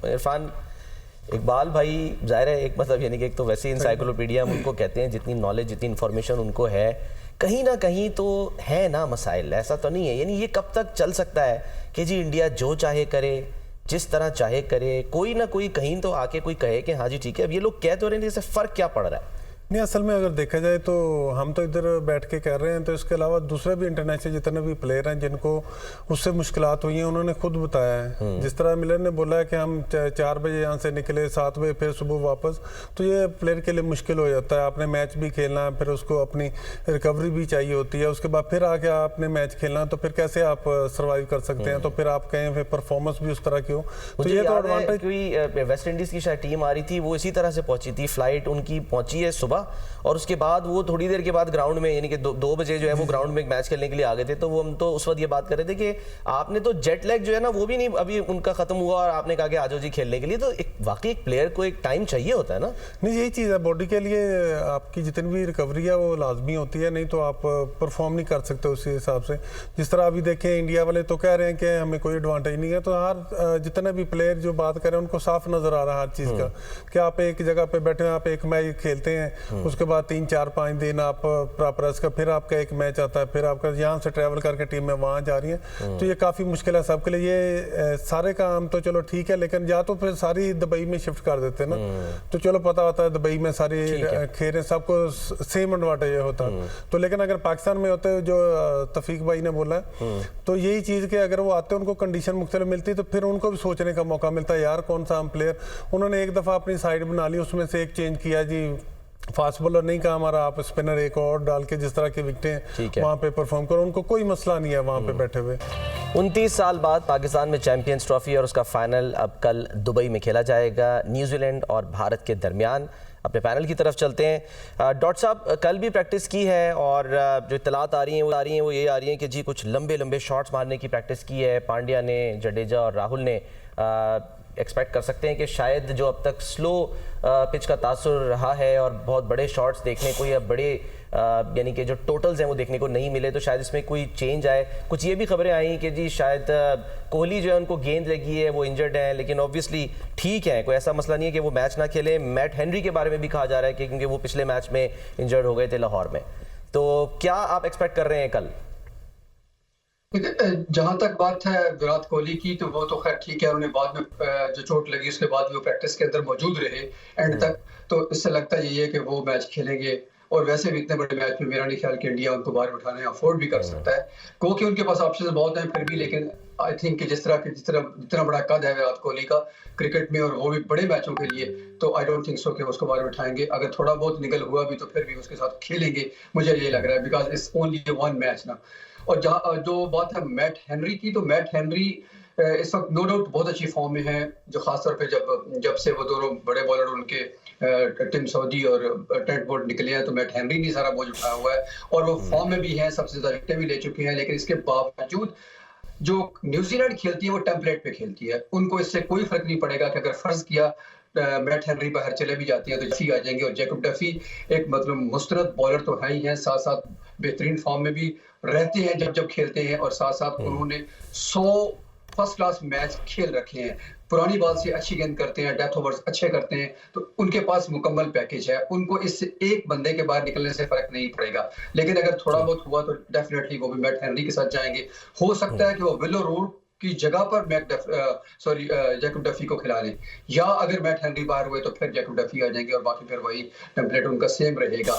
इरफान, इकबाल भाई ज़ाहिर है एक मतलब यानी कि एक तो वैसे इंसाइक्लोपीडिया हम उनको कहते हैं, जितनी नॉलेज जितनी इन्फॉर्मेशन उनको है, कहीं ना कहीं तो है ना मसाइल, ऐसा तो नहीं है। यानी ये कब तक चल सकता है कि जी इंडिया जो चाहे करे, जिस तरह चाहे करे, कोई ना कोई कहीं तो आके कोई कहे कि हाँ जी ठीक है। अब ये लोग कह तो रहे हैं, इससे फ़र्क क्या पड़ रहा है? नहीं, असल में अगर देखा जाए तो हम तो इधर बैठ के कर रहे हैं, तो इसके अलावा दूसरे भी इंटरनेशनल जितने भी प्लेयर हैं जिनको उससे मुश्किलात हुई हैं, उन्होंने खुद बताया है। जिस तरह मिलर ने बोला है कि हम 4 बजे यहाँ से निकले, 7 बजे फिर सुबह वापस, तो ये प्लेयर के लिए मुश्किल हो जाता है। आपने मैच भी खेलना है, फिर उसको अपनी रिकवरी भी चाहिए होती है, उसके बाद फिर आके आपने मैच खेलना, तो फिर कैसे आप सर्वाइव कर सकते हैं? तो फिर आप कहें फिर परफॉर्मेंस भी उस तरह की हो, तो ये तो एडवांटेज। कोई वेस्ट इंडीज़ की शायद टीम आ रही थी, वो इसी तरह से पहुंची थी, फ्लाइट उनकी पहुंची है सुबह, और उसके बाद वो थोड़ी देर के बाद ग्राउंड में यानी कि 2 बजे जो है वो ग्राउंड में एक मैच खेलने के लिए आ गए थे। तो वो हम तो उस वक्त ये बात कर रहे थे कि आपने तो जेट लैग जो है ना वो भी नहीं अभी उनका खत्म हुआ और आपने कहा कि आ जाओ जी खेलने के लिए। तो एक वाकई एक प्लेयर को एक टाइम चाहिए होता है ना। नहीं, यही चीज़ है, बॉडी के लिए आपकी जितनी भी रिकवरी है वो लाजमी होती है, नहीं तो आप परफॉर्म नहीं कर सकते उसी हिसाब से। जिस तरह अभी देखें इंडिया वाले तो कह रहे हैं कि हमें कोई एडवांटेज नहीं है, तो हर जितने भी प्लेयर जो बात कर रहे हैं उनको साफ नजर आ रहा है हर चीज़ का कि आप एक जगह पे बैठे हैं, आप एक मैच खेलते हैं, उसके बाद 3-4-5 दिन आप प्रॉपर इसका, फिर आपका एक मैच आता है, फिर आपका यहाँ से ट्रैवल करके टीम में वहाँ जा रही है, तो ये काफ़ी मुश्किल है सबके लिए। ये सारे काम तो चलो ठीक है, लेकिन या तो फिर सारी दुबई में शिफ्ट कर देते हैं ना, तो चलो पता होता है दुबई में सारी खेल सबको सेम एडवांटेज होता है। तो लेकिन अगर पाकिस्तान में होते जो तफीक भाई ने बोला है, तो यही चीज़ कि अगर वो आते हैं उनको कंडीशन मुख्तलिफ मिलती, तो फिर उनको भी सोचने का मौका मिलता है यार कौन सा हम प्लेयर। उन्होंने एक दफ़ा अपनी साइड बना ली, उसमें से एक चेंज किया जी, फास्ट बॉलर नहीं कहा हमारा, आप स्पिनर एक और डाल के जिस तरह की विकेटें वहाँ पे परफॉर्म करो, उनको कोई मसला नहीं है वहाँ पे बैठे हुए। 29 साल बाद पाकिस्तान में चैंपियंस ट्रॉफी और उसका फाइनल अब कल दुबई में खेला जाएगा, न्यूजीलैंड और भारत के दरमियान। अपने पैनल की तरफ चलते हैं। डॉक्टर साहब, कल भी प्रैक्टिस की है और जो इत्तलात आ रही हैं वो ये आ रही हैं कि जी कुछ लंबे लंबे शॉट्स मारने की प्रैक्टिस की है पांड्या ने, जडेजा और राहुल ने। एक्सपेक्ट कर सकते हैं कि शायद जो अब तक स्लो पिच का तासुर रहा है और बहुत बड़े शॉट्स देखने को या बड़े यानी कि जो टोटल्स हैं वो देखने को नहीं मिले, तो शायद इसमें कोई चेंज आए। कुछ ये भी खबरें आई कि जी शायद कोहली जो है उनको गेंद लगी है, वो इंजर्ड हैं, लेकिन ऑब्वियसली ठीक है, कोई ऐसा मसला नहीं है कि वो मैच ना खेले। मैट हेनरी के बारे में भी कहा जा रहा है कि क्योंकि वो पिछले मैच में इंजर्ड हो गए थे लाहौर में। तो क्या आप एक्सपेक्ट कर रहे हैं कल? जहां तक बात है विराट कोहली की, तो वो तो खैर ठीक है, उन्हें बाद में जो चोट लगी उसके बाद वो प्रैक्टिस के अंदर मौजूद रहे एंड तक, तो इससे लगता यही है कि वो मैच खेलेंगे। और वैसे भी इतने बड़े मैच में मेरा नहीं ख्याल कि इंडिया उनको बाहर उठाने अफोर्ड भी कर सकता है, क्योंकि उनके पास ऑप्शन बहुत हैं फिर भी। लेकिन आई थिंक कि जितना बड़ा कद है विराट कोहली का क्रिकेट में, और वो भी बड़े मैचों के लिए, तो आई डोंट थिंक सो कि उसको बाहर उठाएंगे। अगर थोड़ा बहुत निकल हुआ भी तो फिर भी उसके साथ खेलेंगे, मुझे ये लग रहा है, because it's only one match ना। और जहाँ जो बात है मैट हेनरी की, तो मैट हेनरी इस वक्त नो डाउट बहुत अच्छी फॉर्म में है, जो खासतौर पे जब से वो दोनों बड़े बॉलर उनके टिम सऊदी और ट्रेंट बोल्ट निकले हैं, तो मैट हेनरी ने सारा बोझ उठाया हुआ है और वो फॉर्म में भी है, सबसे ज्यादा विकेटें भी ले चुके हैं। लेकिन इसके बावजूद जो न्यूजीलैंड खेलती है वो टेम्पलेट पे खेलती है, उनको इससे कोई फर्क नहीं पड़ेगा कि अगर फर्ज किया मैट हेनरी बाहर चले भी जाती है तो डफी आ जाएंगे। और जैकब डफी एक मतलब मुस्तरद बॉलर तो है ही है, साथ साथ बेहतरीन फॉर्म में भी रहते हैं जब खेलते हैं, और साथ साथ उन्होंने 100 फर्स्ट क्लास मैच खेल रखे हैं, पुरानी बॉल से अच्छी गेंद करते हैं, डेथ ओवर्स अच्छे करते हैं, तो उनके पास मुकम्मल पैकेज है। उनको इससे एक बंदे के बाहर निकलने से फर्क नहीं पड़ेगा। लेकिन अगर थोड़ा बहुत हुआ तो डेफिनेटली वो भी मैट हेनरी के साथ जाएंगे। हो सकता है कि वो विलो रोड की जगह पर जैकब डफी को खिला लें, या अगर मैट हेनरी बाहर हुए तो फिर जैकब डफी आ जाएंगे और बाकी फिर वही टेम्पलेट उनका सेम रहेगा।